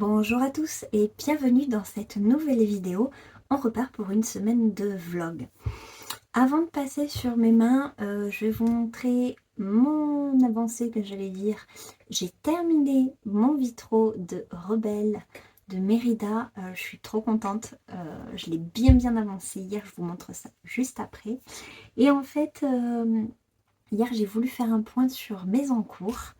Bonjour à tous et bienvenue dans cette nouvelle vidéo. On repart pour une semaine de vlog. Avant de passer sur mes mains, je vais vous montrer mon avancée que j'allais dire. J'ai terminé mon vitro de Rebelle de Mérida. Je suis trop contente. Je l'ai bien avancé hier. Je vous montre ça juste après. Et en fait, hier j'ai voulu faire un point sur mes encours.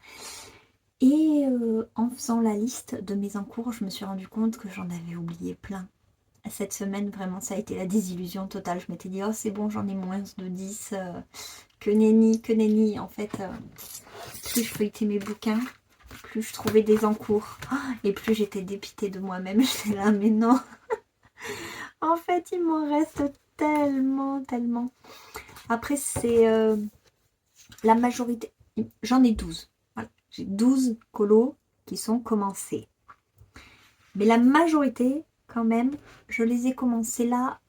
Et en faisant la liste de mes encours, je me suis rendu compte que j'en avais oublié plein. Cette semaine, vraiment, ça a été la désillusion totale. Je m'étais dit, oh c'est bon, j'en ai moins de 10. Que nenni, que nenni. En fait, plus je feuilletais mes bouquins, plus je trouvais des encours. Et plus j'étais dépitée de moi-même. J'étais là, mais non. En fait, il m'en reste tellement. Après, c'est la majorité. J'en ai 12. Voilà. J'ai 12 colos qui sont commencés. Mais la majorité, quand même, je les ai commencés là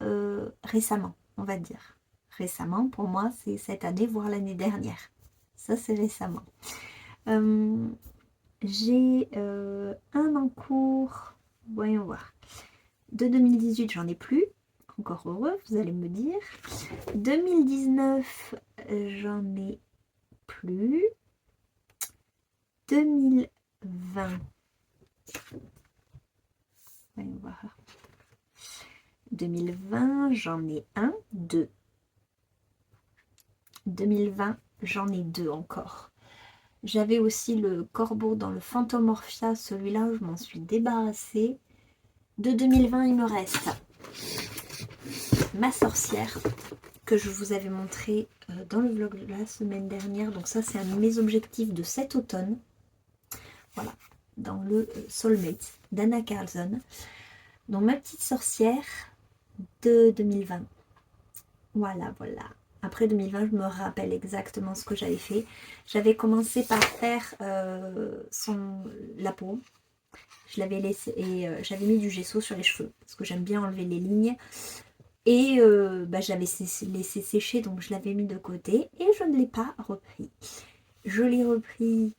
récemment, on va dire. Récemment, pour moi, c'est cette année, voire l'année dernière. Ça, c'est récemment. J'ai un en cours, voyons voir. De 2018, j'en ai plus. Encore heureux, vous allez me dire. 2019, j'en ai plus. 2020. Voyons voir. 2020, j'en ai un, deux. 2020, j'en ai deux encore. J'avais aussi le corbeau dans le Phantomorphia, celui-là, je m'en suis débarrassée. De 2020, il me reste ma sorcière, que je vous avais montré dans le vlog de la semaine dernière. Donc ça, c'est un de mes objectifs de cet automne. Voilà, dans le Soulmate d'Anna Carlson. Donc ma petite sorcière de 2020. Voilà. Après 2020, je me rappelle exactement ce que j'avais fait. J'avais commencé par faire la peau. Je l'avais laissé et j'avais mis du gesso sur les cheveux parce que j'aime bien enlever les lignes. Et j'avais laissé sécher, donc je l'avais mis de côté et je ne l'ai pas repris. Je l'ai repris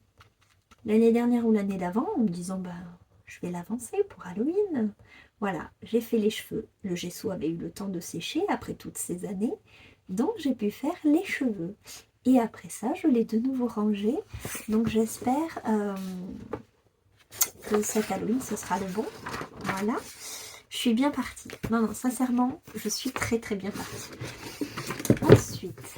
l'année dernière ou l'année d'avant en me disant je vais l'avancer pour Halloween. Voilà, j'ai fait les cheveux. Le gesso avait eu le temps de sécher après toutes ces années. Donc j'ai pu faire les cheveux. Et après ça, je l'ai de nouveau rangé. Donc j'espère que cet Halloween, ce sera le bon. Voilà. Je suis bien partie. Non, sincèrement, je suis très bien partie. Ensuite,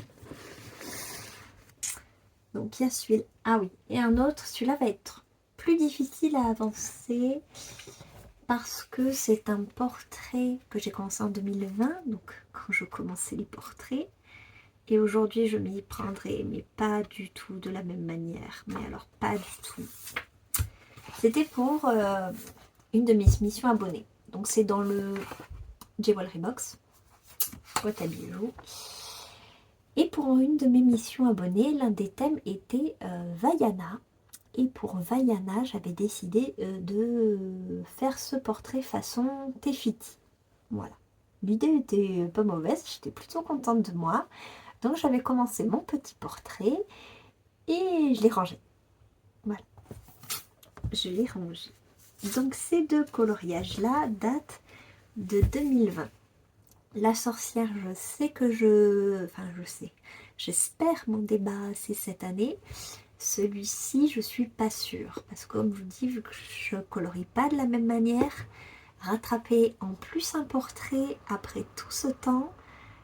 donc il y a celui-là. Ah oui, et un autre. Celui-là va être plus difficile à avancer parce que c'est un portrait que j'ai commencé en 2020. Donc quand je commençais les portraits. Et aujourd'hui, je m'y prendrai, mais pas du tout de la même manière. Mais alors, pas du tout. C'était pour une de mes missions abonnées. Donc, c'est dans le Jewelry Box, boîte à bijoux. Et pour une de mes missions abonnées, l'un des thèmes était Vaiana. Et pour Vaiana, j'avais décidé de faire ce portrait façon Tefiti. Voilà. L'idée était pas mauvaise, j'étais plutôt contente de moi. Donc j'avais commencé mon petit portrait et je l'ai rangé. Voilà, je l'ai rangé. Donc ces deux coloriages-là datent de 2020. La sorcière, je sais que j'espère m'en débarrasser cette année. Celui-ci, je suis pas sûre. Parce que comme je vous dis, vu que je colorie pas de la même manière, rattraper en plus un portrait après tout ce temps,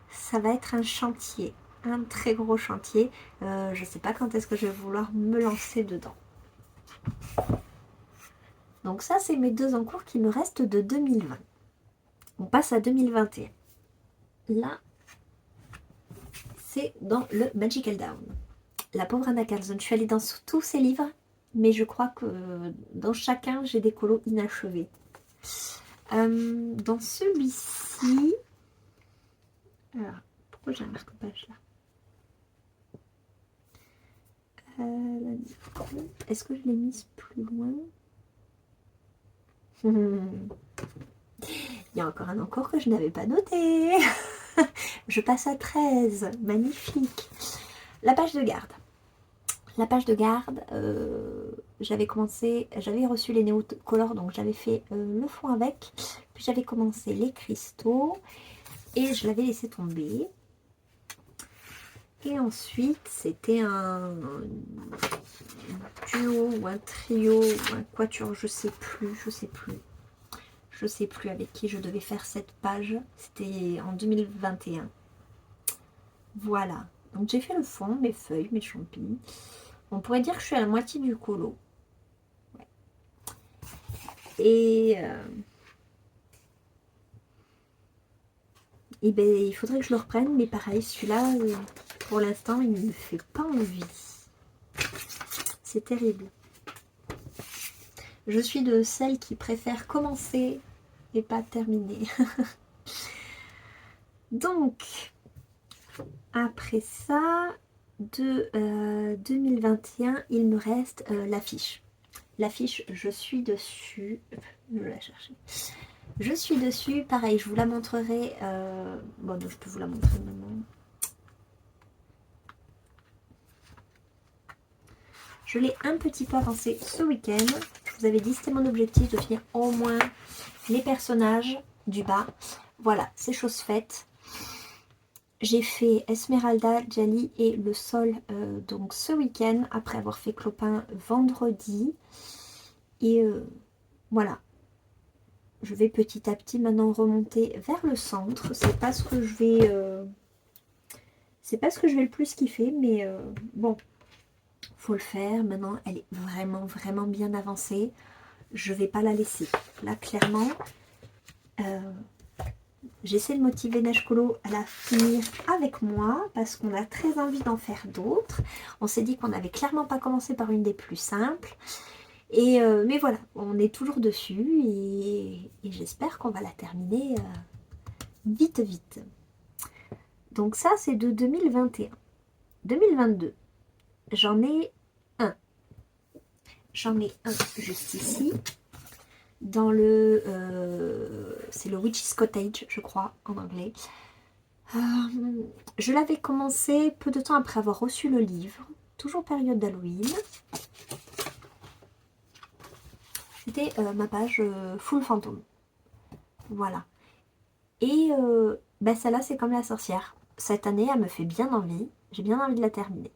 ça va être un chantier. Un très gros chantier. Je sais pas quand est-ce que je vais vouloir me lancer dedans. Donc ça, c'est mes deux encours qui me restent de 2020. On passe à 2021. Là, c'est dans le Magical Down. La pauvre Anna Carlson. Je suis allée dans tous ses livres, mais je crois que dans chacun, j'ai des colos inachevés. Dans celui-ci... Alors, pourquoi j'ai un marque-page là? Est-ce que je l'ai mise plus loin? Il y a encore un encours que je n'avais pas noté. Je passe à 13. Magnifique. La page de garde. La page de garde, j'avais reçu les Néo Color, donc j'avais fait le fond avec. Puis j'avais commencé les cristaux et je l'avais laissé tomber. Et ensuite, c'était un duo ou un trio ou un quatuor, je sais plus. Je sais plus avec qui je devais faire cette page. C'était en 2021. Voilà. Donc j'ai fait le fond, mes feuilles, mes champis. On pourrait dire que je suis à la moitié du colo. Ouais. Et ben, il faudrait que je le reprenne, mais pareil, celui-là, pour l'instant, il ne me fait pas envie. C'est terrible. Je suis de celles qui préfèrent commencer et pas terminer. Donc, après ça, de 2021, il me reste l'affiche. L'affiche, je suis dessus. Je vais la chercher. Je suis dessus. Pareil, je vous la montrerai. Bon, je peux vous la montrer maintenant. Je l'ai un petit peu avancé ce week-end. Je vous avais dit, c'était mon objectif de finir au moins les personnages du bas. Voilà, c'est chose faite. J'ai fait Esmeralda, Jali et le sol donc ce week-end après avoir fait Clopin vendredi. Et voilà. Je vais petit à petit maintenant remonter vers le centre. C'est pas ce que je vais... c'est pas ce que je vais le plus kiffer, mais bon, faut le faire. Maintenant, elle est vraiment, vraiment bien avancée. Je vais pas la laisser. Là, clairement, j'essaie de motiver Neige Colo à la finir avec moi parce qu'on a très envie d'en faire d'autres. On s'est dit qu'on n'avait clairement pas commencé par une des plus simples. Et mais voilà, on est toujours dessus et j'espère qu'on va la terminer vite. Donc ça, c'est de 2021. 2022, j'en ai un. J'en ai un juste ici. Dans le... c'est le Witch's Cottage, je crois, en anglais. Je l'avais commencé peu de temps après avoir reçu le livre. Toujours période d'Halloween. C'était ma page Full Fantôme. Voilà. Et bah celle-là, c'est comme la sorcière. Cette année, elle me fait bien envie. J'ai bien envie de la terminer.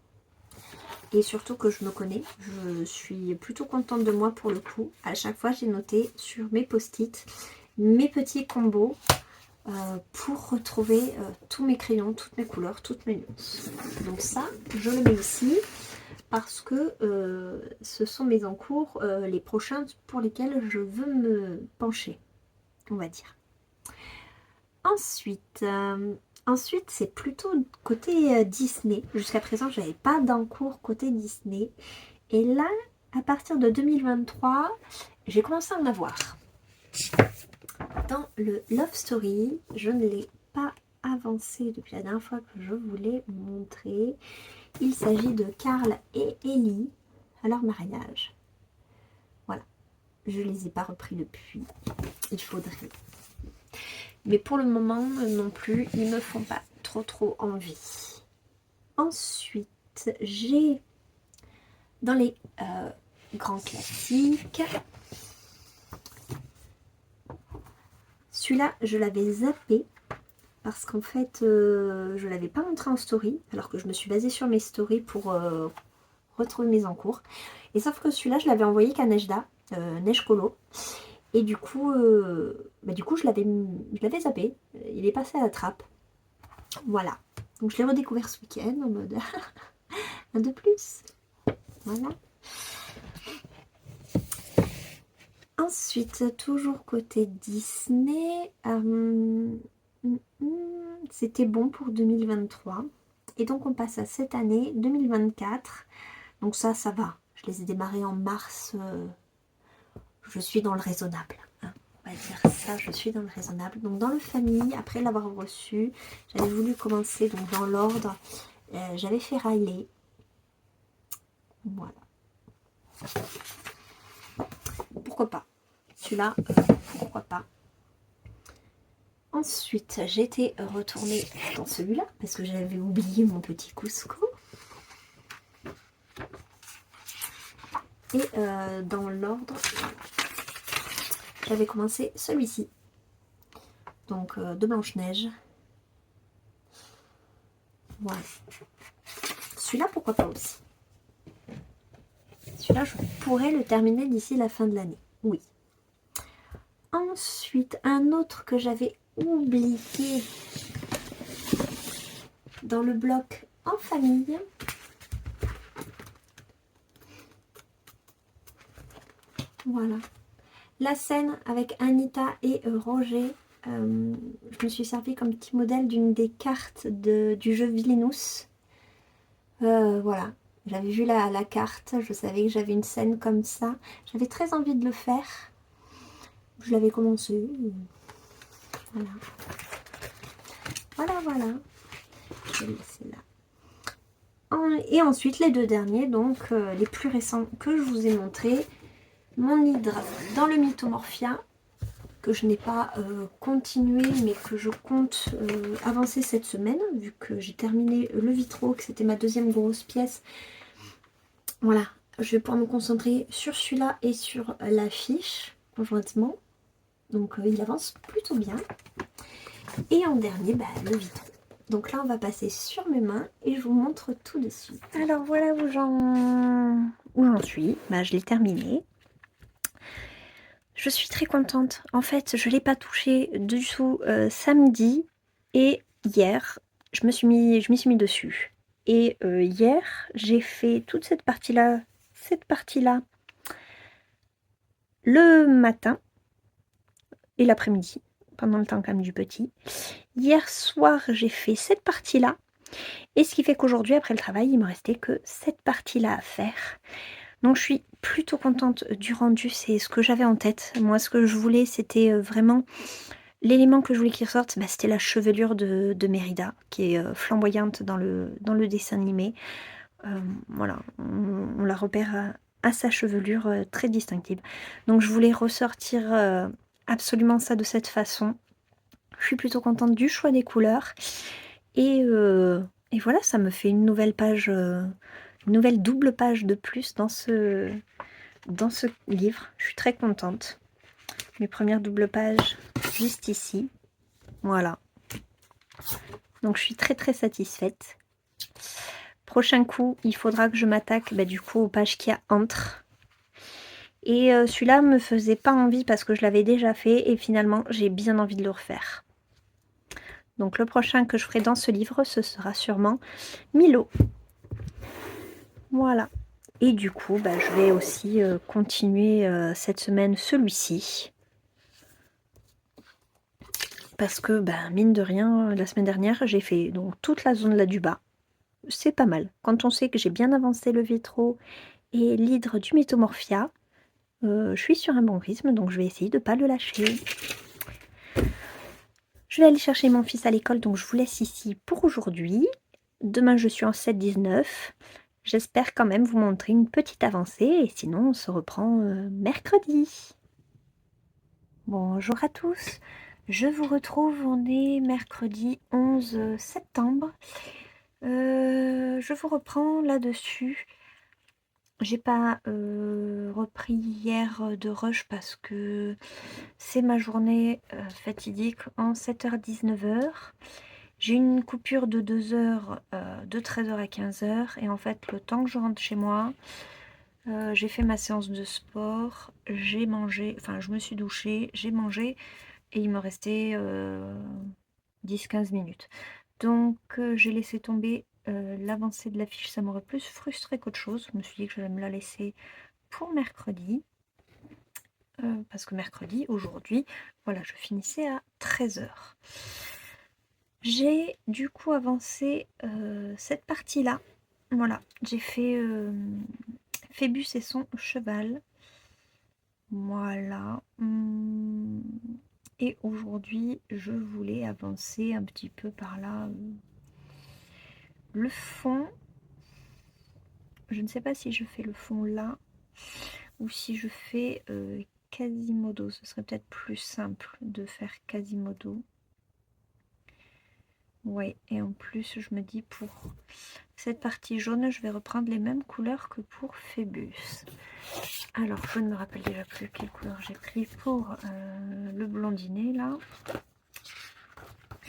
Et surtout que je me connais, je suis plutôt contente de moi pour le coup. À chaque fois, j'ai noté sur mes post-it mes petits combos pour retrouver tous mes crayons, toutes mes couleurs, toutes mes nuances. Donc ça, je le mets ici parce que ce sont mes encours, les prochains pour lesquels je veux me pencher, on va dire. Ensuite, c'est plutôt côté Disney. Jusqu'à présent, je n'avais pas d'encours côté Disney. Et là, à partir de 2023, j'ai commencé à en avoir. Dans le Love Story, je ne l'ai pas avancé depuis la dernière fois que je vous l'ai montré. Il s'agit de Carl et Ellie à leur mariage. Voilà. Je ne les ai pas repris depuis. Il faudrait. Mais pour le moment non plus, ils me font pas trop envie. Ensuite, j'ai dans les grands classiques. Celui-là, je l'avais zappé parce qu'en fait, je ne l'avais pas montré en story, alors que je me suis basée sur mes stories pour retrouver mes encours. Et sauf que celui-là, je l'avais envoyé qu'à Nejda, Neige Colo. Et du coup, je l'avais zappé. Il est passé à la trappe. Voilà. Donc je l'ai redécouvert ce week-end en mode un de plus. Voilà. Ensuite, toujours côté Disney, c'était bon pour 2023. Et donc on passe à cette année, 2024. Donc ça va. Je les ai démarrés en mars. Je suis dans le raisonnable. Hein. On va dire ça, je suis dans le raisonnable. Donc dans le famille, après l'avoir reçu, j'avais voulu commencer donc dans l'ordre. J'avais fait Riley. Voilà. Pourquoi pas. Celui-là, pourquoi pas. Ensuite, j'étais retournée dans celui-là parce que j'avais oublié mon petit Cusco. Et dans l'ordre, j'avais commencé celui-ci. Donc de Blanche-Neige. Voilà. Celui-là, pourquoi pas aussi. Celui-là, je pourrais le terminer d'ici la fin de l'année. Oui. Ensuite, un autre que j'avais oublié dans le bloc en famille. Voilà. La scène avec Anita et Roger. Je me suis servi comme petit modèle d'une des cartes du jeu Vilinous. Voilà. J'avais vu la carte, je savais que j'avais une scène comme ça. J'avais très envie de le faire. Je l'avais commencé. Voilà. Voilà, voilà. Je vais le laisser là. Et ensuite, les deux derniers, donc les plus récents que je vous ai montrés. Mon hydre dans le Mythomorphia, que je n'ai pas continué, mais que je compte avancer cette semaine, vu que j'ai terminé le Vitro, que c'était ma deuxième grosse pièce. Voilà, je vais pouvoir me concentrer sur celui-là et sur l'affiche conjointement. Donc il avance plutôt bien. Et en dernier, bah, le Vitro. Donc là, on va passer sur mes mains et je vous montre tout de suite. Alors voilà où j'en suis. Bah, je l'ai terminé. Je suis très contente. En fait, je ne l'ai pas touché du tout samedi et hier. Je m'y suis mis dessus. Et hier, j'ai fait toute cette partie-là le matin et l'après-midi, pendant le temps quand même du petit. Hier soir, j'ai fait cette partie-là. Et ce qui fait qu'aujourd'hui, après le travail, il me restait que cette partie-là à faire. Donc je suis plutôt contente du rendu, c'est ce que j'avais en tête. Moi, ce que je voulais, c'était vraiment... L'élément que je voulais qu'il ressorte, bah, c'était la chevelure de Mérida, qui est flamboyante dans le dessin animé. Voilà, on la repère à sa chevelure très distinctive. Donc je voulais ressortir absolument ça de cette façon. Je suis plutôt contente du choix des couleurs. Et voilà, ça me fait une nouvelle page, une nouvelle double page de plus dans ce livre. Je suis très contente. Mes premières doubles pages juste ici. Voilà. Donc je suis très très satisfaite. Prochain coup, il faudra que je m'attaque du coup aux pages qu'il y a entre. Et celui-là me faisait pas envie parce que je l'avais déjà fait et finalement j'ai bien envie de le refaire. Donc le prochain que je ferai dans ce livre, ce sera sûrement Milo. Voilà. Et du coup, je vais aussi continuer cette semaine celui-ci. Parce que, mine de rien, la semaine dernière, j'ai fait donc toute la zone là du bas. C'est pas mal. Quand on sait que j'ai bien avancé le Vitro et l'hydre du Mythomorphia, je suis sur un bon rythme, donc je vais essayer de ne pas le lâcher. Je vais aller chercher mon fils à l'école, donc je vous laisse ici pour aujourd'hui. Demain, je suis en 7-19. J'espère quand même vous montrer une petite avancée, et sinon, on se reprend mercredi. Bonjour à tous, je vous retrouve, on est mercredi 11 septembre. Je vous reprends là-dessus. J'ai pas repris hier de rush parce que c'est ma journée fatidique en 7h-19h. J'ai une coupure de 2 heures de 13h à 15h et en fait le temps que je rentre chez moi, j'ai fait ma séance de sport, j'ai mangé, enfin je me suis douchée, j'ai mangé et il me restait 10-15 minutes. Donc j'ai laissé tomber l'avancée de l'affiche, ça m'aurait plus frustré qu'autre chose. Je me suis dit que j'allais me la laisser pour mercredi. Parce que mercredi, aujourd'hui, voilà, je finissais à 13h. J'ai du coup avancé cette partie-là. Voilà, j'ai fait Phébus et son cheval. Voilà. Et aujourd'hui, je voulais avancer un petit peu par là. Le fond, je ne sais pas si je fais le fond là ou si je fais Quasimodo. Ce serait peut-être plus simple de faire Quasimodo. Ouais, et en plus, je me dis pour cette partie jaune, je vais reprendre les mêmes couleurs que pour Phébus. Alors, je ne me rappelle déjà plus quelle couleur j'ai pris pour le blondinet, là.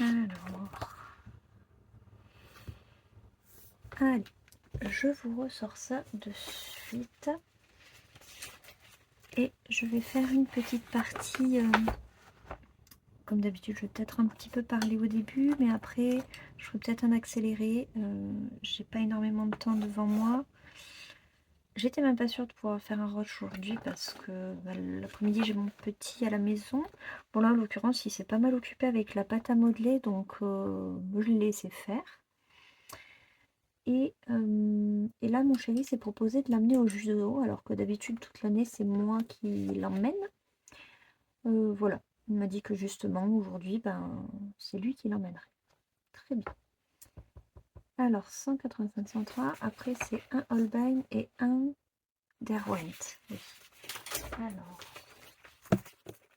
Alors, allez, je vous ressors ça de suite. Et je vais faire une petite partie... comme d'habitude, je vais peut-être un petit peu parler au début, mais après, je ferai peut-être un accéléré. J'ai pas énormément de temps devant moi. J'étais même pas sûre de pouvoir faire un rush aujourd'hui parce que l'après-midi, j'ai mon petit à la maison. Bon, là, en l'occurrence, il s'est pas mal occupé avec la pâte à modeler, donc je l'ai laissé faire. Et là, mon chéri s'est proposé de l'amener au judo, alors que d'habitude, toute l'année, c'est moi qui l'emmène. Voilà. Il m'a dit que justement, aujourd'hui, ben, c'est lui qui l'emmènerait. Très bien. Alors, 185 centra. Après, c'est un Holbein et un Derwent. Oui. Alors,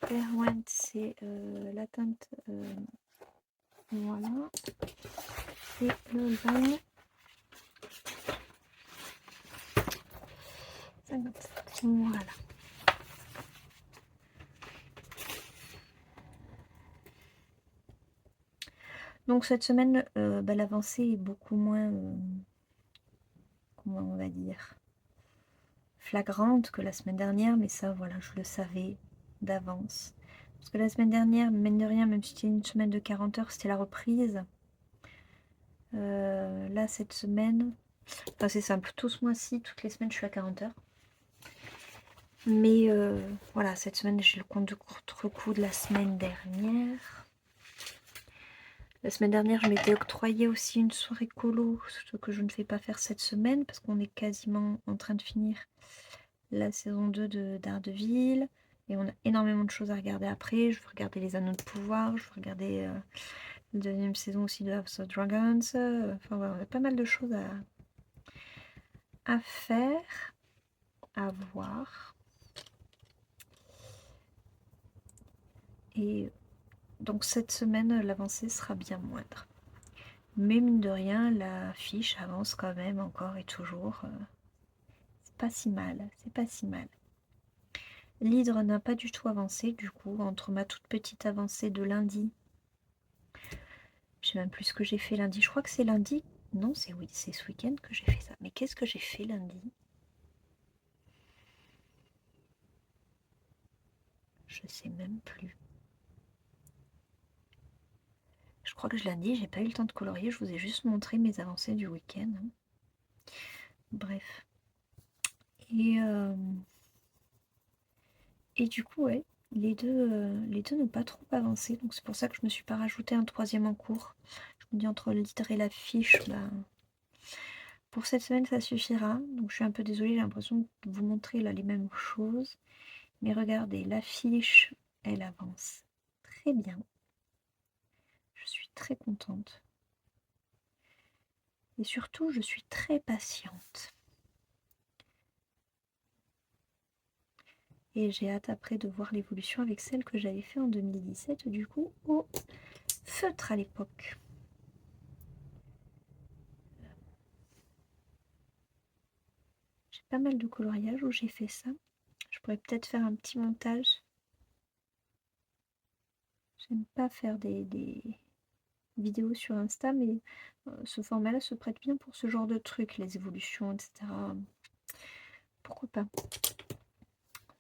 Derwent, c'est la teinte. Voilà. Et le Holbein. 57. Voilà. Donc cette semaine, l'avancée est beaucoup moins, comment on va dire, flagrante que la semaine dernière, mais ça, voilà, je le savais d'avance. Parce que la semaine dernière, mine de rien, même si c'était une semaine de 40 heures, c'était la reprise. Là, cette semaine, enfin c'est simple, tout ce mois-ci, toutes les semaines, je suis à 40 heures. Mais voilà, cette semaine, j'ai le compte de contre-coup de la semaine dernière. La semaine dernière, je m'étais octroyé aussi une soirée colo, ce que je ne fais pas faire cette semaine parce qu'on est quasiment en train de finir la saison 2 de Daredevil et on a énormément de choses à regarder après. Je veux regarder les Anneaux de pouvoir, je veux regarder la deuxième saison aussi de House of Dragons. Enfin voilà, on a pas mal de choses à faire, à voir. Et donc cette semaine, l'avancée sera bien moindre. Mais mine de rien, la fiche avance quand même encore et toujours. C'est pas si mal, c'est pas si mal. L'hydre n'a pas du tout avancé, du coup, entre ma toute petite avancée de lundi. Je sais même plus ce que j'ai fait lundi. Je crois que c'est lundi. Non, c'est oui, c'est ce week-end que j'ai fait ça. Mais qu'est-ce que j'ai fait lundi? Je sais même plus. Je crois que je lundi, j'ai pas eu le temps de colorier. Je vous ai juste montré mes avancées du week-end. Bref. Et du coup, ouais, les deux n'ont pas trop avancé. Donc c'est pour ça que je me suis pas rajouté un troisième en cours. Je me dis entre le litre et la fiche, ben, pour cette semaine, ça suffira. Donc je suis un peu désolée, j'ai l'impression de vous montrer là les mêmes choses. Mais regardez, l'affiche, elle avance très bien. Je suis très contente. Et surtout, je suis très patiente. Et j'ai hâte après de voir l'évolution avec celle que j'avais fait en 2017, du coup, au feutre à l'époque. J'ai pas mal de coloriage où j'ai fait ça. Je pourrais peut-être faire un petit montage. J'aime pas faire des vidéos sur Insta, mais ce format-là se prête bien pour ce genre de trucs, les évolutions, etc. Pourquoi pas?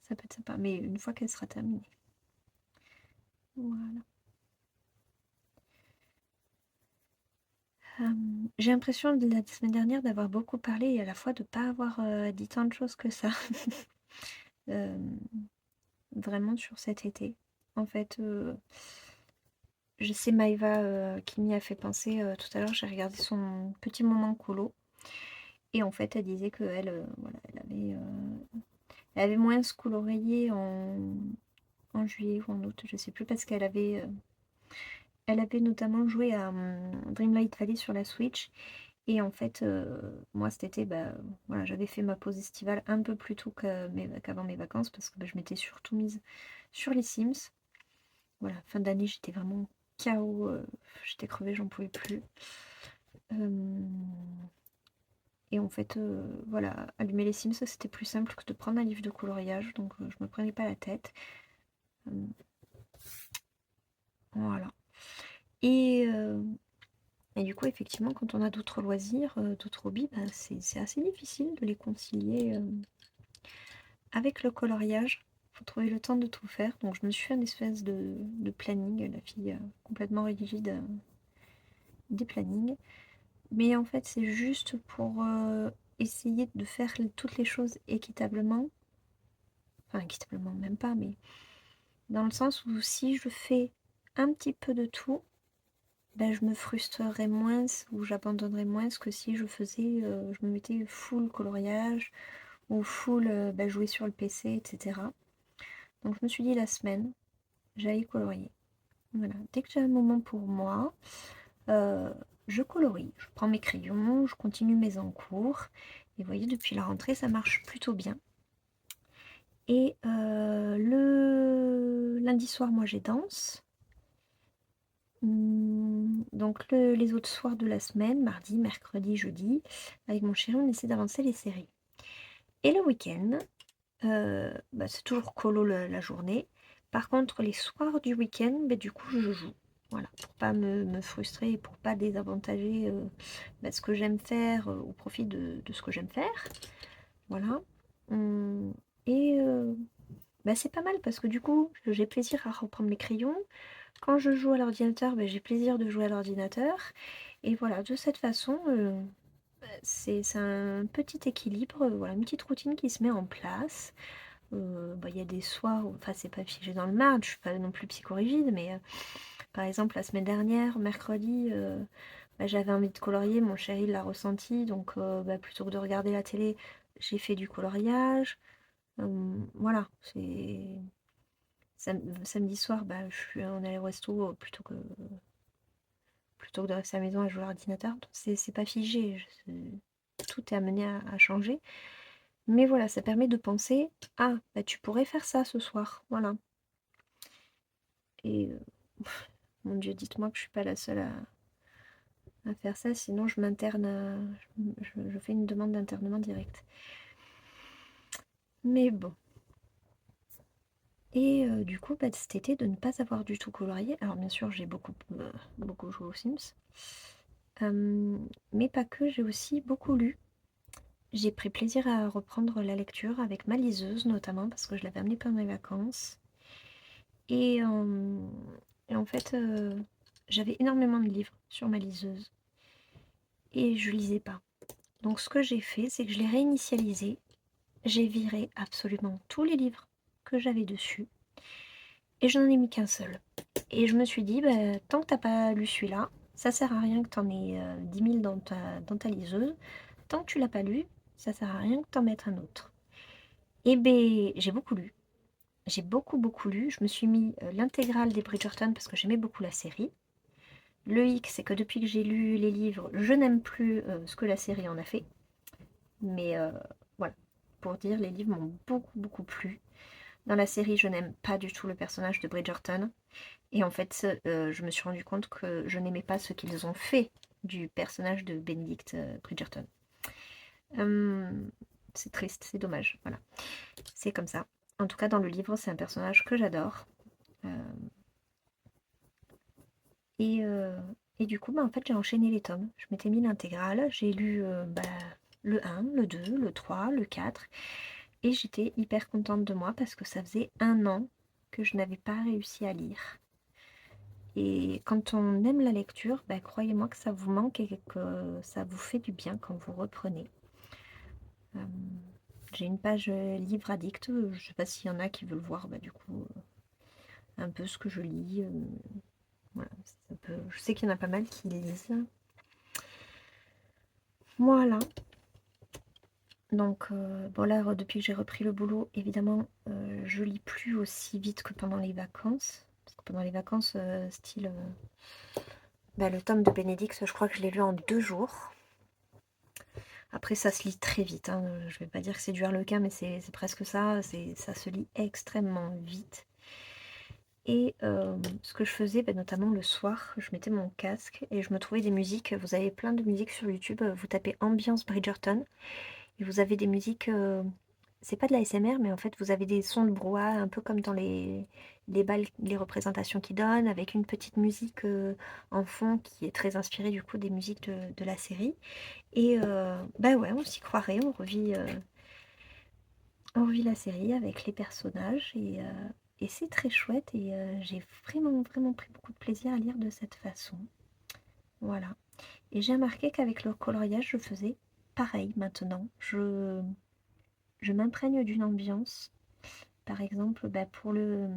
Ça peut être sympa, mais une fois qu'elle sera terminée. Voilà. J'ai l'impression de la semaine dernière d'avoir beaucoup parlé et à la fois de ne pas avoir dit tant de choses que ça. Vraiment sur cet été. En fait, je sais Maïva qui m'y a fait penser tout à l'heure, j'ai regardé son petit moment colo. Et en fait, elle disait qu'elle voilà, elle avait moins se colorier en juillet ou en août, je sais plus, parce elle avait notamment joué à Dreamlight Valley sur la Switch. Et en fait, moi cet été, voilà, j'avais fait ma pause estivale un peu plus tôt qu'avant mes vacances parce que je m'étais surtout mise sur les Sims. Voilà, fin d'année, j'étais vraiment KO, j'étais crevée, j'en pouvais plus. Et en fait, voilà, allumer les Sims, c'était plus simple que de prendre un livre de coloriage, donc je me prenais pas la tête. Voilà. Et du coup, effectivement, quand on a d'autres loisirs, d'autres hobbies, bah, c'est assez difficile de les concilier avec le coloriage. Il faut trouver le temps de tout faire. Donc je me suis fait une espèce de planning, la fille complètement rigide des plannings. Mais en fait, c'est juste pour essayer de faire toutes les choses équitablement. Enfin, équitablement, même pas, mais dans le sens où si je fais un petit peu de tout, ben, je me frustrerais moins ou j'abandonnerais moins que si je faisais, je me mettais full coloriage ou full jouer sur le PC, etc. Donc je me suis dit la semaine, j'allais colorier. Voilà, dès que j'ai un moment pour moi, je colorie. Je prends mes crayons, je continue mes encours. Et vous voyez, depuis la rentrée, ça marche plutôt bien. Et le lundi soir, moi, j'ai danse. Donc les autres soirs de la semaine, mardi, mercredi, jeudi, avec mon chéri, on essaie d'avancer les séries. Et le week-end, c'est toujours colo la journée. Par contre, les soirs du week-end, du coup, je joue. Voilà, pour pas me frustrer et pour pas désavantager ce que j'aime faire au profit de ce que j'aime faire. Voilà. Et c'est pas mal parce que du coup, j'ai plaisir à reprendre mes crayons. Quand je joue à l'ordinateur, j'ai plaisir de jouer à l'ordinateur. Et voilà, de cette façon, c'est un petit équilibre, voilà, une petite routine qui se met en place. Il y a des soirs où, enfin, c'est pas figé dans le marbre, je suis pas non plus psychorigide, mais par exemple, la semaine dernière, mercredi, j'avais envie de colorier, mon chéri l'a ressenti, donc plutôt que de regarder la télé, j'ai fait du coloriage. Voilà, c'est samedi soir, on allait au resto plutôt que de rester à la maison à jouer à l'ordinateur. C'est pas figé, tout est amené à changer. Mais voilà, ça permet de penser, ah, tu pourrais faire ça ce soir, voilà. Et mon Dieu, dites-moi que je suis pas la seule à faire ça, sinon je m'interne, je fais une demande d'internement direct. Mais bon. Et du coup, cet été, de ne pas avoir du tout colorié. Alors bien sûr, j'ai beaucoup joué aux Sims. Mais pas que, j'ai aussi beaucoup lu. J'ai pris plaisir à reprendre la lecture avec ma liseuse notamment parce que je l'avais amenée pendant mes vacances. Et en fait, j'avais énormément de livres sur ma liseuse et je lisais pas. Donc ce que j'ai fait, c'est que je l'ai réinitialisé. J'ai viré absolument tous les livres que j'avais dessus et je n'en ai mis qu'un seul. Et je me suis dit, tant que t'as pas lu celui-là, ça sert à rien que t'en aies 10 000 dans ta liseuse. Tant que tu l'as pas lu, ça sert à rien que t'en mettes un autre. Et j'ai beaucoup lu. J'ai beaucoup lu. Je me suis mis l'intégrale des Bridgerton parce que j'aimais beaucoup la série. Le hic, c'est que depuis que j'ai lu les livres, je n'aime plus ce que la série en a fait. Mais voilà, pour dire, les livres m'ont beaucoup plu. Dans la série, je n'aime pas du tout le personnage de Bridgerton. Et en fait, je me suis rendu compte que je n'aimais pas ce qu'ils ont fait du personnage de Benedict Bridgerton. C'est triste, c'est dommage, voilà. C'est comme ça. En tout cas, dans le livre, c'est un personnage que j'adore. Et du coup, en fait, j'ai enchaîné les tomes. Je m'étais mis l'intégrale. J'ai lu le 1, le 2, le 3, le 4. Et j'étais hyper contente de moi parce que ça faisait 1 an que je n'avais pas réussi à lire. Et quand on aime la lecture, croyez-moi que ça vous manque et que ça vous fait du bien quand vous reprenez. J'ai une page livre addict. Je ne sais pas s'il y en a qui veulent voir du coup un peu ce que je lis. Voilà, je sais qu'il y en a pas mal qui lisent. Voilà. Donc, là, depuis que j'ai repris le boulot, évidemment, je lis plus aussi vite que pendant les vacances. Parce que pendant les vacances, style... le tome de Bénédicte, je crois que je l'ai lu en 2 jours. Après, ça se lit très vite. Hein. Je vais pas dire que c'est du Harlequin, mais c'est presque ça. Ça se lit extrêmement vite. Et ce que je faisais, bah, notamment le soir, je mettais mon casque et je me trouvais des musiques. Vous avez plein de musiques sur YouTube, vous tapez ambiance Bridgerton et vous avez des musiques, c'est pas de la SMR, mais en fait vous avez des sons de brouhaha, un peu comme dans les bals, les représentations qu'ils donnent, avec une petite musique en fond qui est très inspirée du coup des musiques de la série. Et bah ouais, on s'y croirait, on revit la série avec les personnages et c'est très chouette et j'ai vraiment, vraiment pris beaucoup de plaisir à lire de cette façon. Voilà. Et j'ai remarqué qu'avec le coloriage, je faisais pareil maintenant. Je m'imprègne d'une ambiance. Par exemple, bah, pour le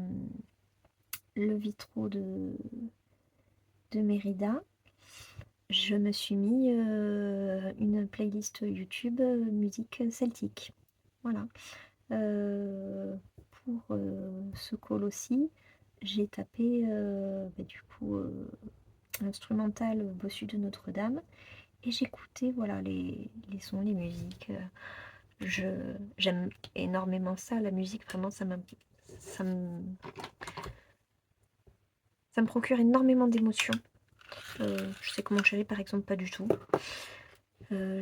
vitro de Mérida, je me suis mis une playlist YouTube musique celtique. Voilà. Pour ce call aussi, j'ai tapé bah, du coup instrumental Bossu de Notre-Dame et j'écoutais voilà les sons, les musiques. J'aime énormément ça, la musique, vraiment ça me, ça me procure énormément d'émotions. Je sais que mon chéri par exemple pas du tout.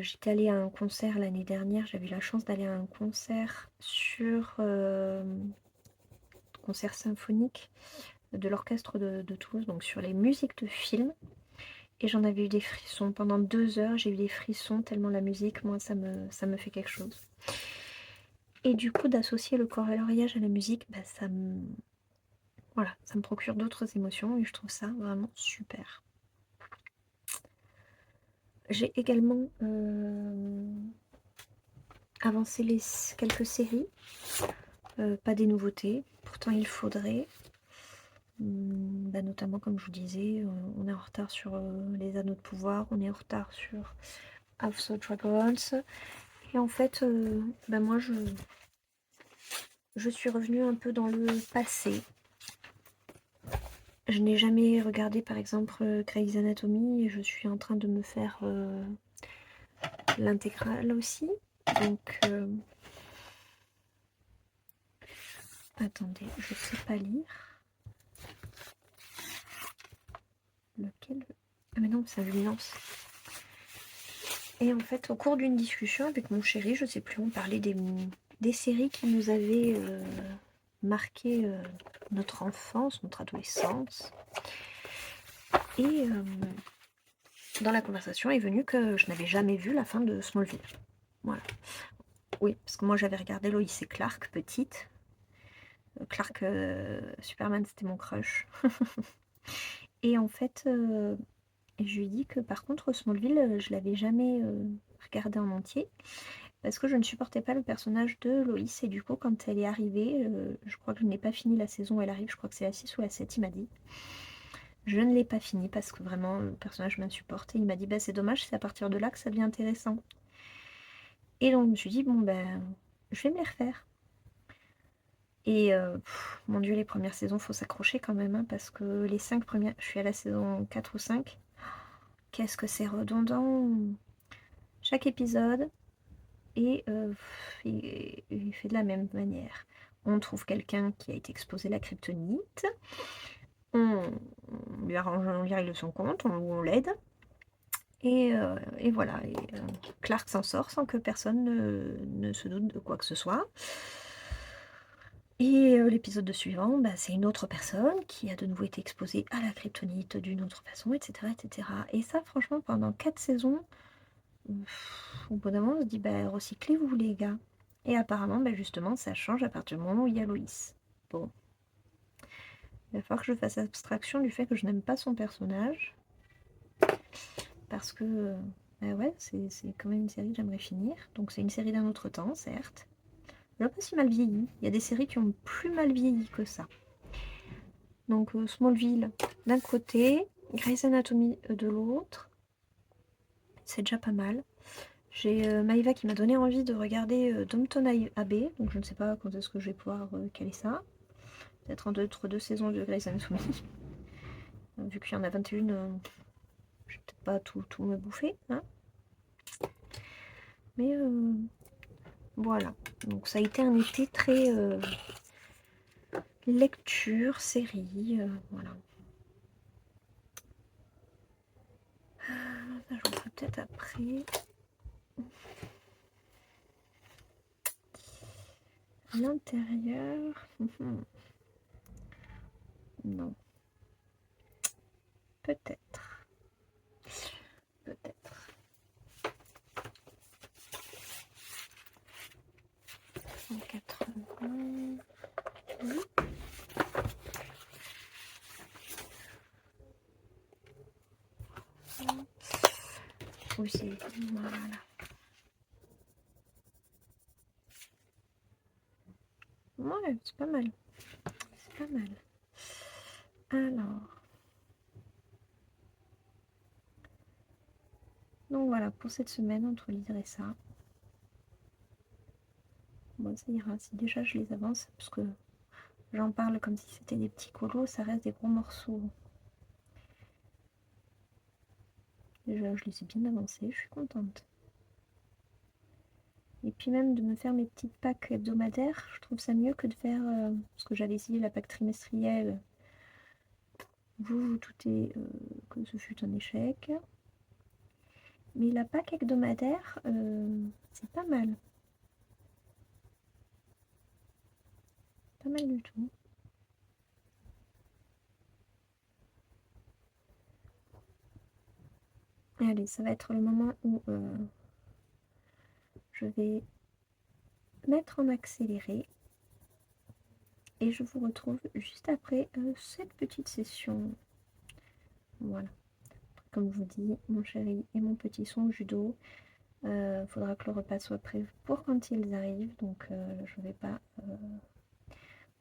J'étais allée à un concert l'année dernière, j'avais eu la chance d'aller à un concert sur concert symphonique de l'orchestre de Toulouse, donc sur les musiques de films. Et j'en avais eu des frissons. Pendant 2 heures, j'ai eu des frissons tellement la musique, moi, ça me fait quelque chose. Et du coup, d'associer le coloriage à la musique, bah, voilà, ça me procure d'autres émotions et je trouve ça vraiment super. J'ai également avancé quelques séries, pas des nouveautés, pourtant il faudrait. Bah, notamment comme je vous disais, on est en retard sur les Anneaux de pouvoir, on est en retard sur House of Dragons. Et en fait, bah, moi je suis revenue un peu dans le passé. Je n'ai jamais regardé par exemple Grey's Anatomy et je suis en train de me faire l'intégrale aussi. Donc attendez, je sais pas lire. Lequel? Ah mais non, ça lui lance. Et en fait, au cours d'une discussion avec mon chéri, je sais plus, on parlait des séries qui nous avaient marqué notre enfance, notre adolescence. Et dans la conversation est venu que je n'avais jamais vu la fin de Smallville. Voilà. Oui, parce que moi j'avais regardé Lois et Clark petite. Clark Superman, c'était mon crush. Et en fait, je lui dis que par contre Smallville, je l'avais jamais regardé en entier. Parce que je ne supportais pas le personnage de Lois. Et du coup, quand elle est arrivée, je crois que je n'ai pas fini la saison où elle arrive. Je crois que c'est la 6 ou la 7, il m'a dit. Je ne l'ai pas fini parce que vraiment, le personnage m'insupporte. Et il m'a dit, bah c'est dommage, c'est à partir de là que ça devient intéressant. Et donc, je me suis dit, bon, ben, je vais me les refaire. Et mon Dieu, les premières saisons, faut s'accrocher quand même, hein, parce que les 5 premières, je suis à la saison 4 ou 5. Qu'est-ce que c'est redondant! Chaque épisode est il fait de la même manière. On trouve quelqu'un qui a été exposé à la kryptonite, on lui règle son compte, on l'aide, et voilà. Et, Clark s'en sort sans que personne ne se doute de quoi que ce soit. Et l'épisode suivant, bah, c'est une autre personne qui a de nouveau été exposée à la kryptonite d'une autre façon, etc., etc. Et ça, franchement, pendant 4 saisons, au bout d'un moment, on se dit, bah, recyclez-vous, les gars. Et apparemment, bah, justement, ça change à partir du moment où il y a Loïs. Bon. Il va falloir que je fasse abstraction du fait que je n'aime pas son personnage. Parce que, bah ouais, c'est quand même une série que j'aimerais finir. Donc c'est une série d'un autre temps, certes. Elle n'a pas si mal vieilli. Il y a des séries qui ont plus mal vieilli que ça. Donc Smallville d'un côté, Grey's Anatomy de l'autre. C'est déjà pas mal. J'ai Maïva qui m'a donné envie de regarder Downton Abbey. Donc je ne sais pas quand est-ce que je vais pouvoir caler ça. Peut-être entre 2 saisons de Grey's Anatomy. Vu qu'il y en a 21, je vais peut-être pas tout me bouffer. Hein, mais voilà. Donc ça a été un été très lecture, série, voilà. Ça, j'en ferai peut-être après. À l'intérieur, non. Peut-être. Peut-être. En 80. Aussi, voilà. Ouais, c'est pas mal. C'est pas mal. Alors. Donc voilà, pour cette semaine, on te lirait ça. Bon, ça ira. Si déjà je les avance, parce que j'en parle comme si c'était des petits colos, ça reste des gros morceaux. Déjà, je les ai bien avancés, je suis contente. Et puis même de me faire mes petites packs hebdomadaires, je trouve ça mieux que de faire, parce que j'avais essayé la pack trimestrielle, vous tout est que ce fut un échec. Mais la pack hebdomadaire, c'est pas mal. Pas mal du tout. Allez, ça va être le moment où je vais mettre en accéléré. Et je vous retrouve juste après cette petite session. Voilà. Comme je vous dis, mon chéri et mon petit sont au judo. Faudra que le repas soit prêt pour quand ils arrivent. Donc je vais pas...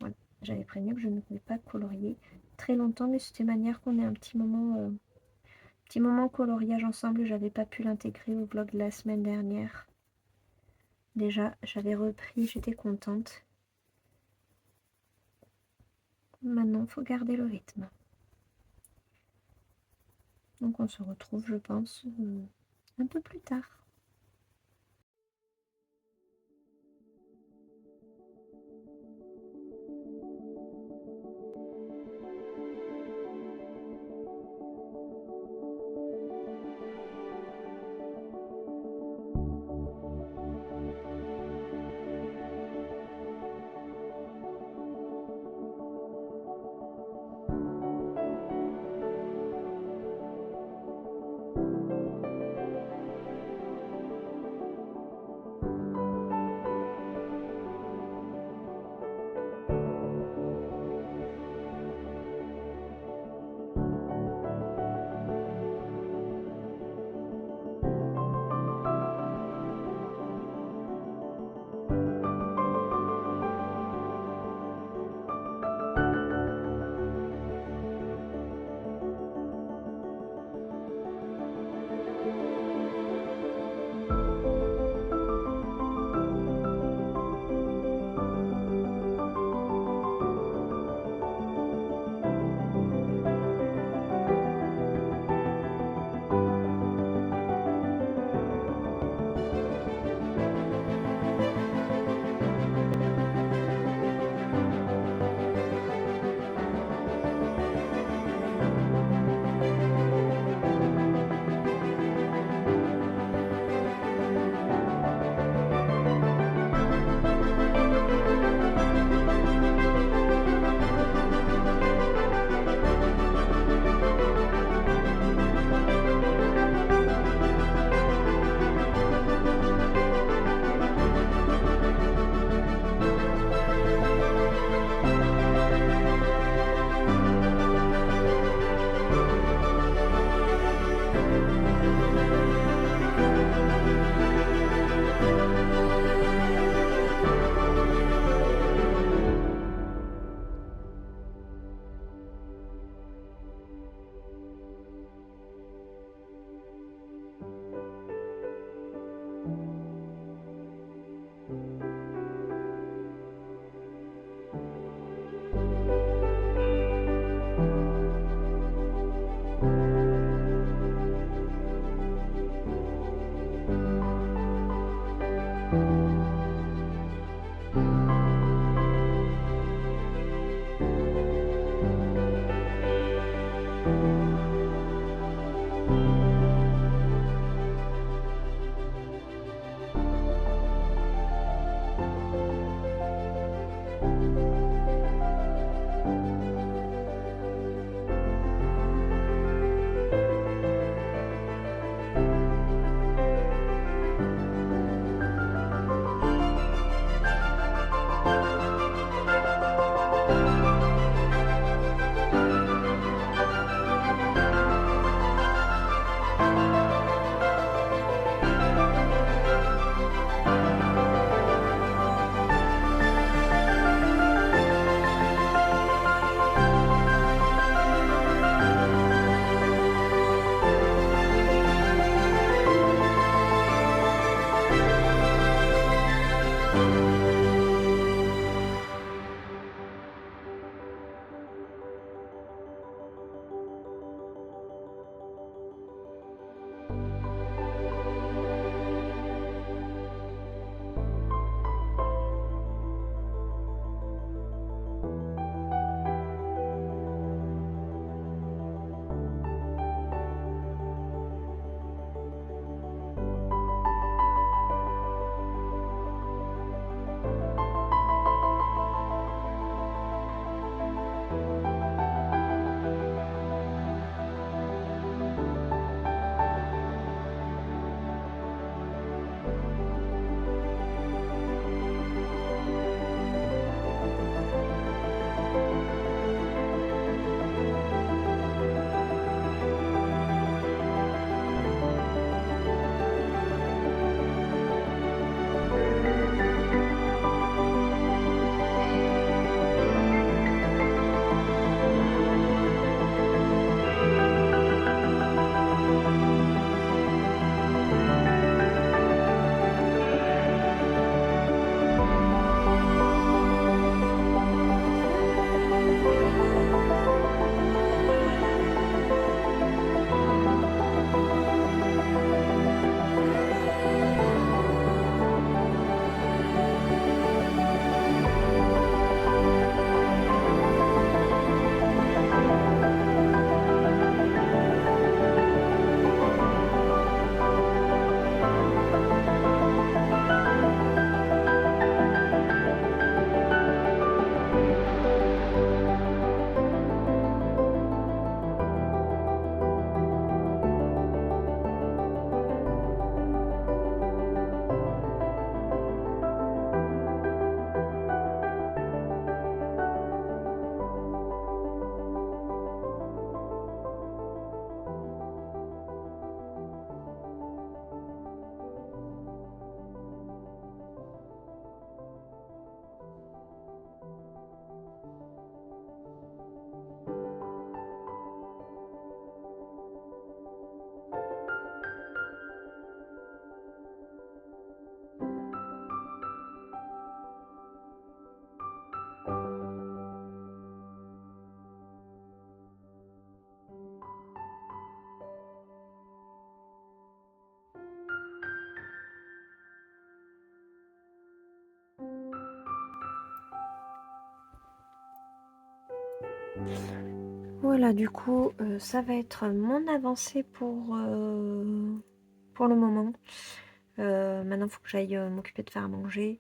voilà. J'avais prévenu que je ne pouvais pas colorier très longtemps. Mais c'était manière qu'on ait un petit moment coloriage ensemble. J'avais pas pu l'intégrer au vlog de la semaine dernière. Déjà, j'avais repris, j'étais contente. Maintenant, il faut garder le rythme. Donc on se retrouve, je pense, un peu plus tard. Voilà, du coup, ça va être mon avancée pour le moment. Maintenant, il faut que j'aille m'occuper de faire à manger.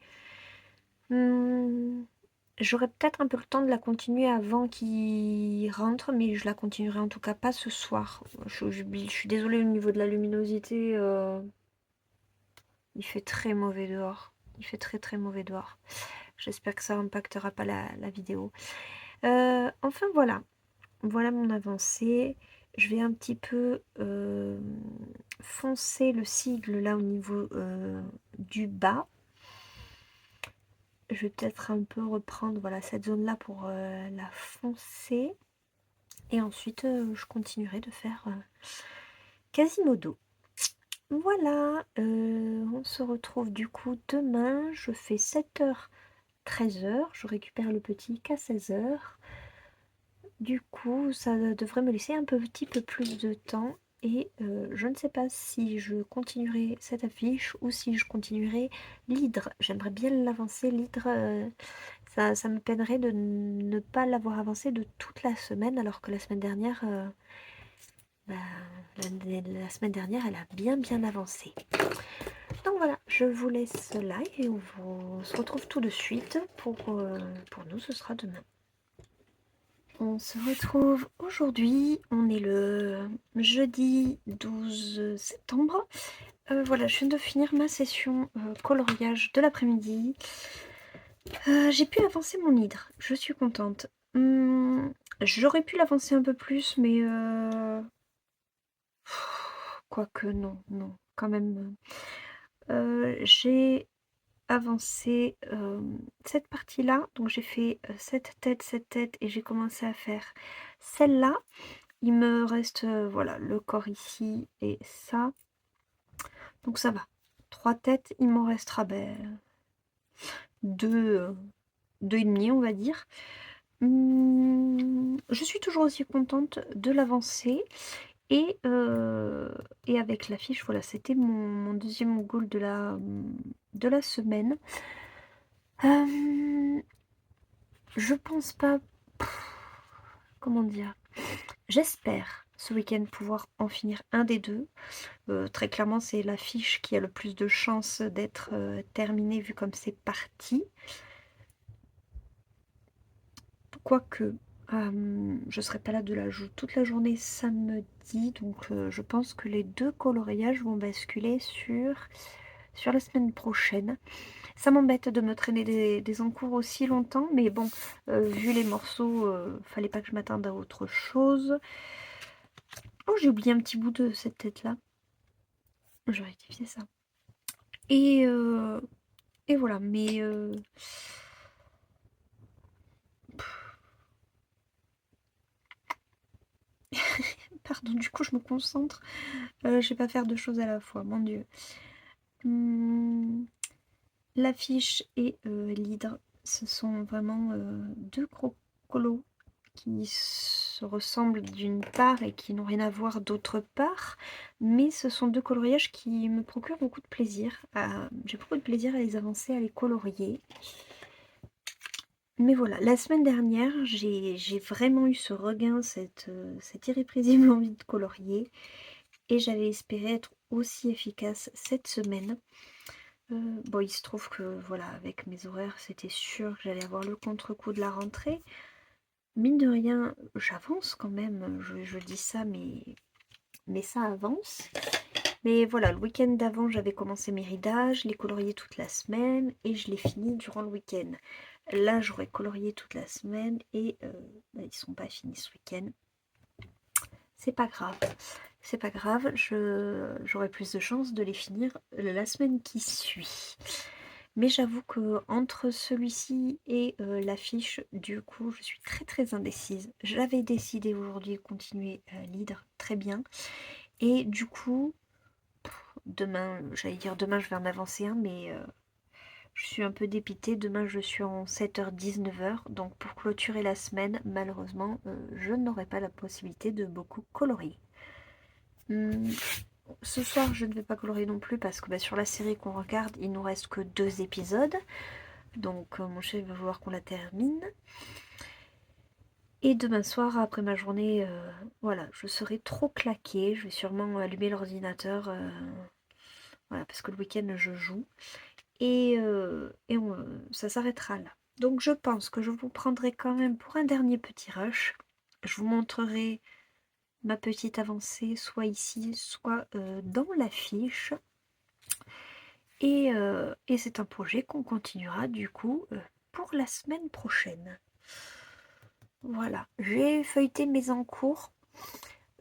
J'aurai peut-être un peu le temps de la continuer avant qu'il rentre, mais je la continuerai en tout cas pas ce soir. Je suis désolée au niveau de la luminosité, il fait très mauvais dehors. Il fait très très mauvais dehors. J'espère que ça impactera pas la vidéo. Enfin voilà. Voilà mon avancée. Je vais un petit peu foncer le sigle là au niveau du bas. Je vais peut-être un peu reprendre voilà, cette zone là pour la foncer. Et ensuite je continuerai de faire Quasimodo. Voilà, on se retrouve du coup demain. Je fais 7h, 13h. Je récupère le petit qu'à 16h. Du coup, ça devrait me laisser un petit peu plus de temps. Et je ne sais pas si je continuerai cette affiche ou si je continuerai l'hydre. J'aimerais bien l'avancer, l'hydre. Ça me peinerait de ne pas l'avoir avancé de toute la semaine, alors que la semaine dernière, bah, la semaine dernière, elle a bien avancé. Donc voilà, je vous laisse là et on se retrouve tout de suite. Pour nous, ce sera demain. On se retrouve aujourd'hui, on est le jeudi 12 septembre. Voilà, je viens de finir ma session coloriage de l'après-midi. J'ai pu avancer mon hydre, je suis contente. J'aurais pu l'avancer un peu plus, mais quoique non, quand même. J'ai avancé cette partie-là, donc j'ai fait cette tête, et j'ai commencé à faire celle-là. Il me reste voilà le corps ici et ça. Donc ça va. 3 têtes, il m'en restera deux et demi on va dire. Je suis toujours aussi contente de l'avancer. Et avec l'affiche, voilà, c'était mon deuxième goal de la semaine. Je pense pas... Comment dire? J'espère ce week-end pouvoir en finir un des deux. Très clairement, c'est l'affiche qui a le plus de chances d'être terminée vu comme c'est parti. Quoique, je serai pas là toute la journée samedi, donc je pense que les deux coloriages vont basculer sur la semaine prochaine. Ça m'embête de me traîner des encours aussi longtemps, mais bon, vu les morceaux, fallait pas que je m'attende à autre chose. Oh, j'ai oublié un petit bout de cette tête-là. Je vais rectifier ça. Et voilà, mais... Pardon, du coup, je me concentre. Je vais pas faire deux choses à la fois, mon Dieu. L'affiche et l'hydre, ce sont vraiment deux gros colos qui se ressemblent d'une part et qui n'ont rien à voir d'autre part, mais ce sont deux coloriages qui me procurent beaucoup de plaisir. J'ai beaucoup de plaisir à les avancer, à les colorier. Mais voilà, la semaine dernière, j'ai vraiment eu ce regain, cette irrépressible envie de colorier, et j'avais espéré être aussi efficace cette semaine. Bon, il se trouve que voilà, avec mes horaires, c'était sûr que j'allais avoir le contre-coup de la rentrée. Mine de rien, j'avance quand même, je dis ça, mais ça avance. Mais voilà, le week-end d'avant, j'avais commencé mes ridages, les colorier toute la semaine, et je les finis durant le week-end. Là, j'aurais colorié toute la semaine, et ils sont pas finis ce week-end. C'est pas grave. C'est pas grave, j'aurai plus de chances de les finir la semaine qui suit. Mais j'avoue que entre celui-ci et l'affiche, du coup, je suis très indécise. J'avais décidé aujourd'hui de continuer l'hydre, très bien. Et du coup, demain, j'allais dire demain je vais en avancer un, mais je suis un peu dépitée. Demain je suis en 7h, 19h. Donc pour clôturer la semaine, malheureusement, je n'aurai pas la possibilité de beaucoup colorier. Ce soir, je ne vais pas colorier non plus parce que sur la série qu'on regarde, il nous reste que 2 épisodes. Donc mon chef va vouloir qu'on la termine. Et demain soir, après ma journée, voilà, je serai trop claquée. Je vais sûrement allumer l'ordinateur, voilà, parce que le week-end je joue. Et ça s'arrêtera là. Donc je pense que je vous prendrai quand même pour un dernier petit rush. Je vous montrerai ma petite avancée, soit ici, soit dans la fiche. Et c'est un projet qu'on continuera du coup pour la semaine prochaine. Voilà, j'ai feuilleté mes encours.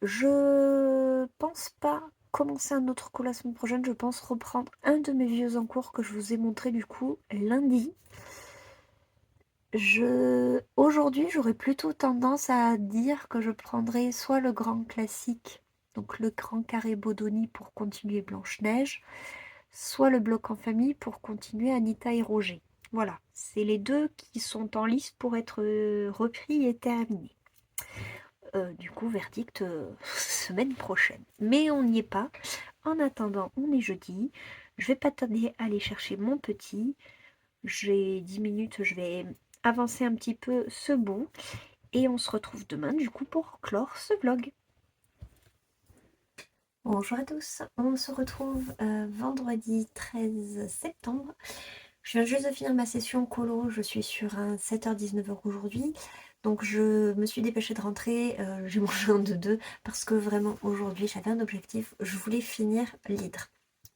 Je pense pas commencer un autre coup la semaine prochaine. Je pense reprendre un de mes vieux encours que je vous ai montré du coup lundi. Aujourd'hui, j'aurais plutôt tendance à dire que je prendrais soit le grand classique, donc le grand carré Bodoni pour continuer Blanche-Neige, soit le bloc en famille pour continuer Anita et Roger. Voilà, c'est les deux qui sont en lice pour être repris et terminés. Du coup, verdict semaine prochaine. Mais on n'y est pas. En attendant, on est jeudi. Je vais pas tarder à aller chercher mon petit. J'ai 10 minutes, je vais avancer un petit peu ce bout. Et on se retrouve demain, du coup, pour clore ce vlog. Bonjour à tous, on se retrouve vendredi 13 septembre. Je viens juste de finir ma session colo, je suis sur un 7h-19h aujourd'hui. Donc je me suis dépêchée de rentrer, j'ai mangé un de deux parce que vraiment aujourd'hui j'avais un objectif, je voulais finir l'hydre.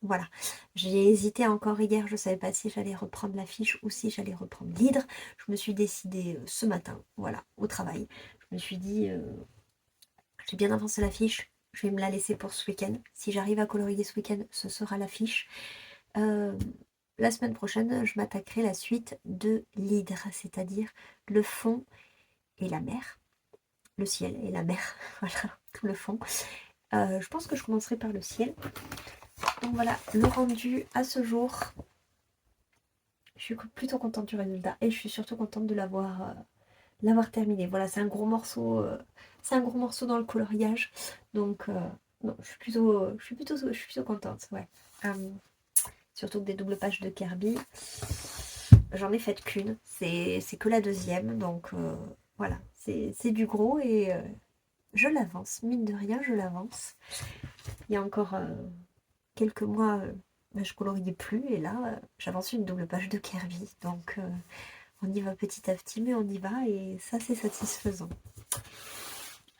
Voilà, j'ai hésité encore hier, je ne savais pas si j'allais reprendre la fiche ou si j'allais reprendre l'hydre. Je me suis décidée ce matin, voilà, au travail. Je me suis dit, j'ai bien avancé la fiche, je vais me la laisser pour ce week-end. Si j'arrive à colorier ce week-end, ce sera la fiche. La semaine prochaine, je m'attaquerai à la suite de l'hydre, c'est-à-dire le fond et la mer. Le ciel et la mer, voilà, tout le fond. Je pense que je commencerai par le ciel. Donc voilà, le rendu à ce jour. Je suis plutôt contente du résultat et je suis surtout contente de l'avoir terminé. Voilà, c'est un gros morceau, dans le coloriage. Donc non, je suis plutôt contente, ouais. Surtout que des doubles pages de Kirby, j'en ai fait qu'une, c'est que la deuxième, donc voilà, c'est du gros et je l'avance, mine de rien, je l'avance. Il y a encore quelques mois, je coloriais plus et là, j'avance une double page de Kirby, donc on y va petit à petit, mais on y va et ça, c'est satisfaisant.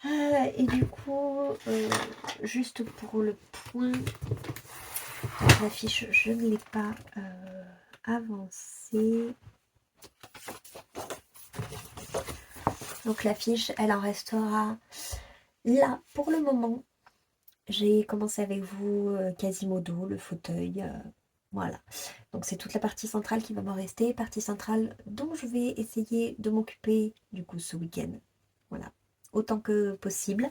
Et du coup, juste pour le point, la fiche, je ne l'ai pas avancée. Donc la fiche, elle en restera là pour le moment. J'ai commencé avec vous Quasimodo, le fauteuil, voilà. Donc c'est toute la partie centrale qui va me rester, partie centrale dont je vais essayer de m'occuper du coup ce week-end, voilà, autant que possible.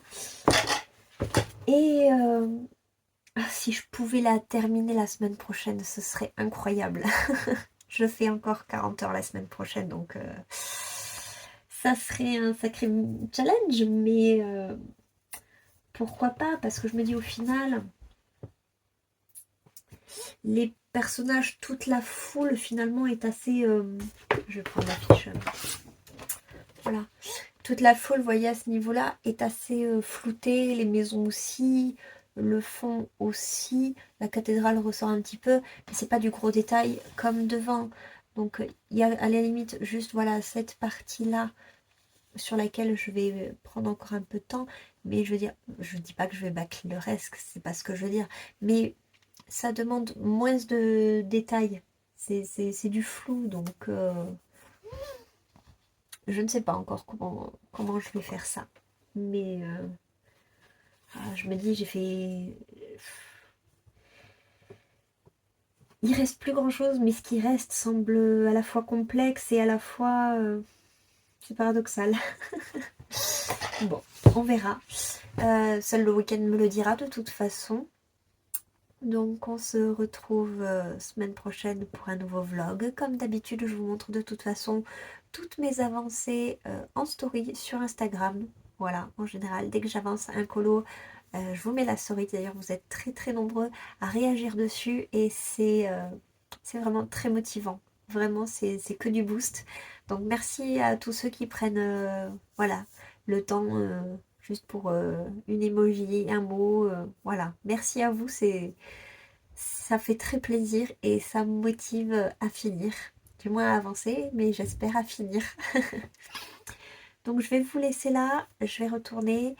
Et si je pouvais la terminer la semaine prochaine, ce serait incroyable. Je fais encore 40 heures la semaine prochaine, donc ça serait un sacré challenge, mais pourquoi pas, parce que je me dis au final, les personnages, toute la foule finalement est assez... je vais prendre la fiche. Voilà. Toute la foule, vous voyez, à ce niveau-là, est assez floutée, les maisons aussi, le fond aussi, la cathédrale ressort un petit peu, mais c'est pas du gros détail comme devant. Donc il y a à la limite juste voilà cette partie-là sur laquelle je vais prendre encore un peu de temps, mais je veux dire, je dis pas que je vais bâcler le reste, c'est pas ce que je veux dire, mais ça demande moins de détails, c'est du flou, donc je ne sais pas encore comment je vais faire ça, mais je me dis, j'ai fait... Il reste plus grand chose, mais ce qui reste semble à la fois complexe et à la fois... c'est paradoxal. Bon, on verra. Seul le week-end me le dira de toute façon. Donc on se retrouve semaine prochaine pour un nouveau vlog. Comme d'habitude, je vous montre de toute façon toutes mes avancées en story sur Instagram. Voilà, en général, dès que j'avance un colo, je vous mets la story. D'ailleurs, vous êtes très très nombreux à réagir dessus et c'est vraiment très motivant. Vraiment, c'est que du boost. Donc merci à tous ceux qui prennent voilà, le temps juste pour une emoji, un mot. Voilà, merci à vous, ça fait très plaisir et ça me motive à finir. Du moins à avancer, mais j'espère à finir. Donc je vais vous laisser là, je vais retourner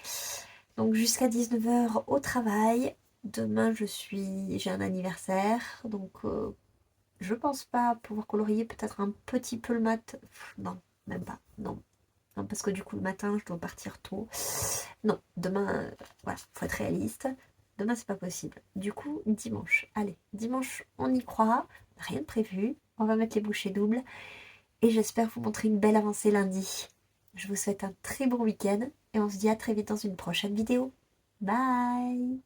donc jusqu'à 19 h au travail. Demain j'ai un anniversaire, donc je pense pas pouvoir colorier, peut-être un petit peu le mat. Non, même pas, non. Non, parce que du coup le matin je dois partir tôt. Non, demain, voilà, faut être réaliste. Demain c'est pas possible. Du coup, dimanche. Allez, dimanche on y croit, rien de prévu. On va mettre les bouchées doubles et j'espère vous montrer une belle avancée lundi. Je vous souhaite un très bon week-end et on se dit à très vite dans une prochaine vidéo. Bye!